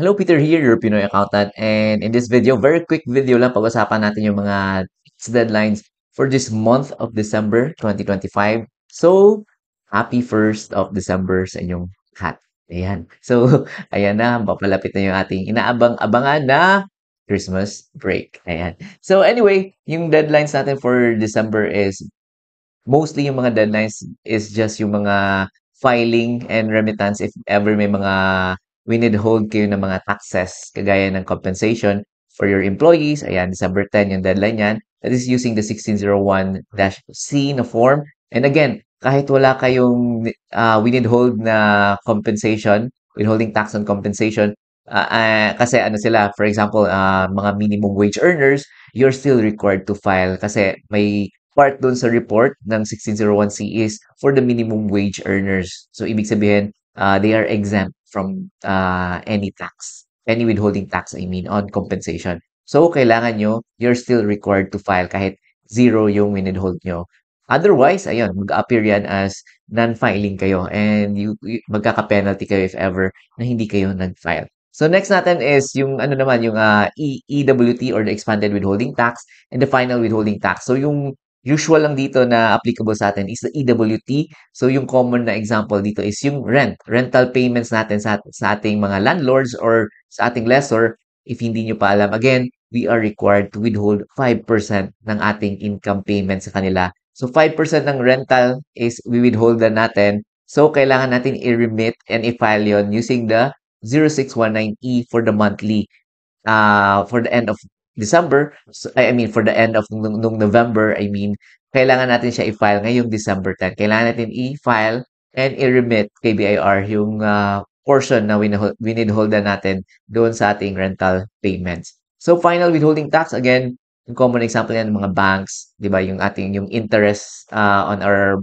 Hello, Peter here, your Pinoy accountant. And in this video, very quick video lang, pag-usapan natin yung mga tax deadlines for this month of December 2025. So, happy 1st of December sa inyong lahat. Ayan. So, ayan na, papalapit na yung ating inaabang-abangan na Christmas break. Ayan. So, anyway, yung deadlines natin for December is mostly yung mga deadlines is just yung mga filing and remittance if ever may mga withhold kayo ng mga taxes kagaya ng compensation for your employees. Ayan, December 10 yung deadline yan. That is using the 1601-C na form. And again, kahit wala kayong withhold na compensation, withholding tax on compensation, kasi ano sila, for example, mga minimum wage earners, you're still required to file kasi may part dun sa report ng 1601C is for the minimum wage earners. So, ibig sabihin, they are exempt from any tax, any withholding tax, I mean, on compensation. So, kailangan nyo, you're still required to file kahit zero yung withhold nyo. Otherwise, ayun, mag-appear yan as non-filing kayo and magkaka-penalty kayo if ever na hindi kayo nag-file. So next natin is yung ano naman yung EWT or the expanded withholding tax and the final withholding tax. So yung usual lang dito na applicable sa atin is the EWT. So yung common na example dito is yung rental payments natin sa ating mga landlords or sa ating lessor. If hindi nyo pa alam, again, we are required to withhold 5% ng ating income payment sa kanila. So 5% ng rental is we withhold na natin. So kailangan natin i-remit and i-file yon using the 0619E for the monthly for the end of December, so, I mean, for the end of nung November, I mean, kailangan natin siya i-file ngayong December 10. Kailangan natin i-file and i-remit kay BIR yung portion na winidhold na natin doon sa ating rental payments. So, final withholding tax, again, yung common example yan ng mga banks, di ba, yung interest on our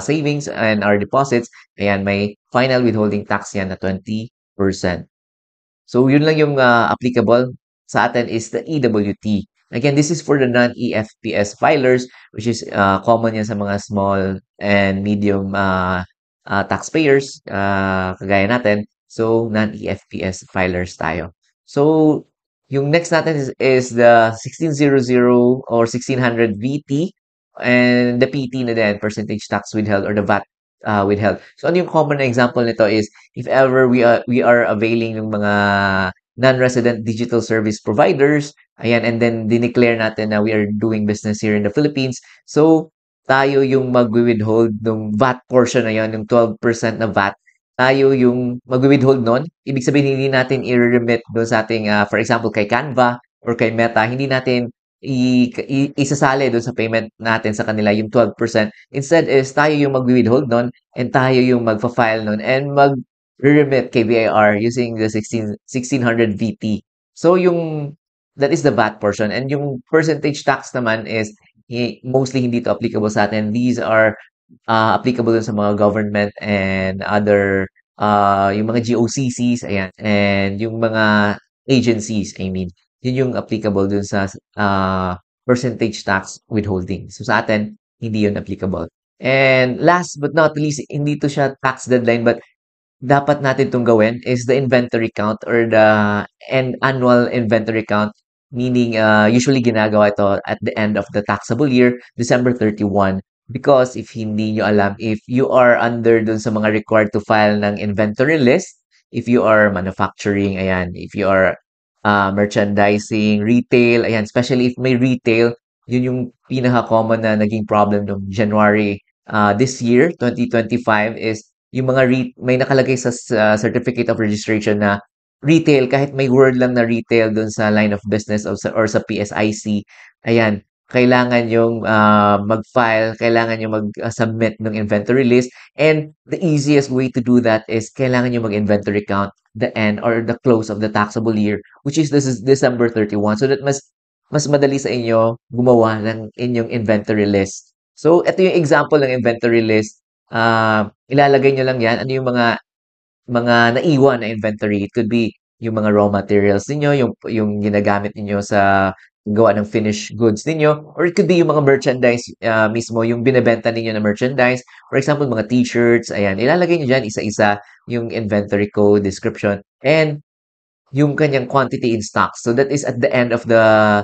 savings and our deposits, ayan, may final withholding tax yan na 20%. So, yun lang yung applicable sa atin is the EWT. Again, this is for the non-EFPS filers, which is common yan sa mga small and medium taxpayers, kagaya natin. So, non-EFPS filers tayo. So, yung next natin is the 1600 or 1600 VT and the PT na din, percentage tax withheld or the VAT withheld. So, ano yung common na example nito is if ever we are availing ng mga non-resident digital service providers, ayan, and then dineclare natin na we are doing business here in the Philippines. So, tayo yung mag-withhold ng VAT portion na yun, yung 12% na VAT, tayo yung mag-withhold nun. Ibig sabihin, hindi natin i-remit doon sa ating, for example, kay Canva or kay Meta, hindi natin isasali doon sa payment natin sa kanila yung 12%. Instead is tayo yung mag-withhold nun and tayo yung magfa-file nun and remit kay BIR using the 1600 VT. So yung that is the VAT portion and yung percentage tax naman is mostly hindi to applicable sa atin. These are applicable dun sa mga government and other yung mga GOCCs, ayan, and yung mga agencies, I mean, yun yung applicable dun sa percentage tax withholding. So sa atin, hindi yun applicable. And last but not least, hindi to siya tax deadline but dapat natin 'tong gawin is the inventory count or the annual inventory count. Meaning, usually ginagawa ito at the end of the taxable year, December 31. Because if hindi nyo alam, if you are under dun sa mga required to file ng inventory list, if you are manufacturing, ayan, if you are merchandising, retail, ayan, especially if may retail, yun yung pinaka-common na naging problem ng January this year, 2025, is yung mga may nakalagay sa certificate of registration na retail, kahit may word lang na retail dun sa line of business or sa PSIC, ayan, kailangan yung mag-file, kailangan yung mag-submit ng inventory list. And the easiest way to do that is kailangan yung mag-inventory count the end or the close of the taxable year, which is this is December 31. So that mas madali sa inyo gumawa ng inyong inventory list. So, ito yung example ng inventory list. Ilalagay nyo lang yan. Ano yung mga naiwan na inventory. It could be yung mga raw materials ninyo, yung ginagamit ninyo sa gawa ng finished goods ninyo, or it could be yung mga merchandise mismo, yung binebenta ninyo na merchandise. For example, mga t-shirts, ayan, ilalagay nyo dyan isa-isa yung inventory code, description, and yung kanyang quantity in stock. So that is at the end of the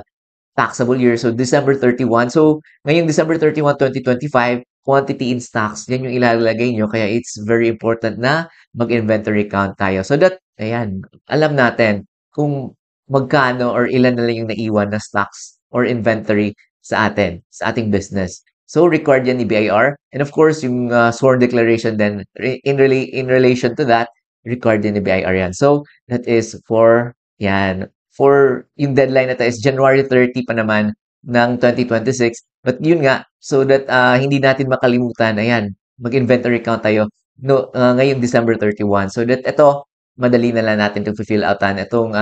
taxable year. So December 31. So ngayong December 31, 2025, quantity in stocks, yan yung ilalagay nyo. Kaya it's very important na mag-inventory count tayo. So that, ayan, alam natin kung magkano or ilan na lang yung naiwan na stocks or inventory sa atin, sa ating business. So record yan ni BIR. And of course, yung sworn declaration then in relation to that, record din ni BIR yan. So that is for yan. For yung deadline na to is January 30 pa naman ng 2026. But yun nga, so that hindi natin makalimutan, ayan, mag-inventory count tayo no, ngayong December 31. So that ito, madali na lang natin to fill outan itong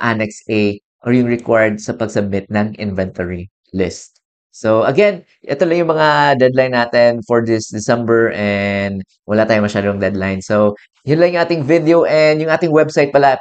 Annex A or yung required sa pag-submit ng inventory list. So again, ito lang yung mga deadline natin for this December and wala tayong masyadong deadline. So yun lang yung ating video and yung ating website pala,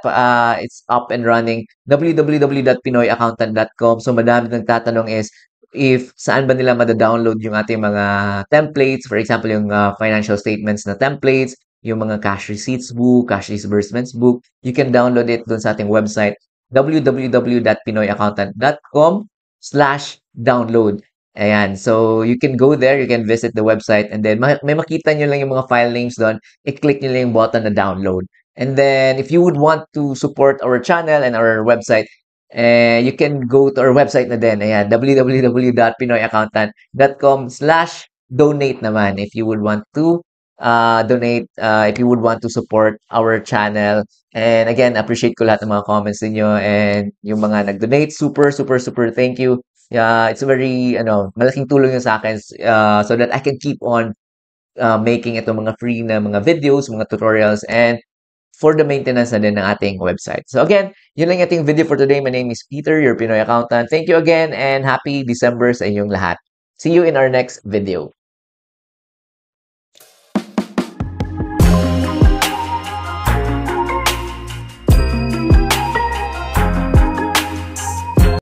it's up and running, www.pinoyaccountant.com. So madami nagtatanong is if saan ba nila mada-download yung ating mga templates, for example, yung financial statements na templates, yung mga cash receipts book, cash disbursements book, you can download it dun sa ating website, www.pinoyaccountant.com/download. Ayan, so you can go there, you can visit the website, and then may makita nyo lang yung mga file names doon, i-click nyo lang yung button na download. And then, if you would want to support our channel and our website, you can go to our website na din. Ayan, www.pinoyaccountant.com/donate naman if you would want to donate, if you would want to support our channel. And again, appreciate ko lahat ng mga comments niyo and yung mga nag-donate. Super, super, super thank you. Yeah, it's a very, malaking tulong yun sa akin so that I can keep on making ito mga free na mga videos, mga tutorials, and for the maintenance na din ng ating website. So again, yun lang yung ating video for today. My name is Peter, your Pinoy accountant. Thank you again and happy December sa inyong lahat. See you in our next video.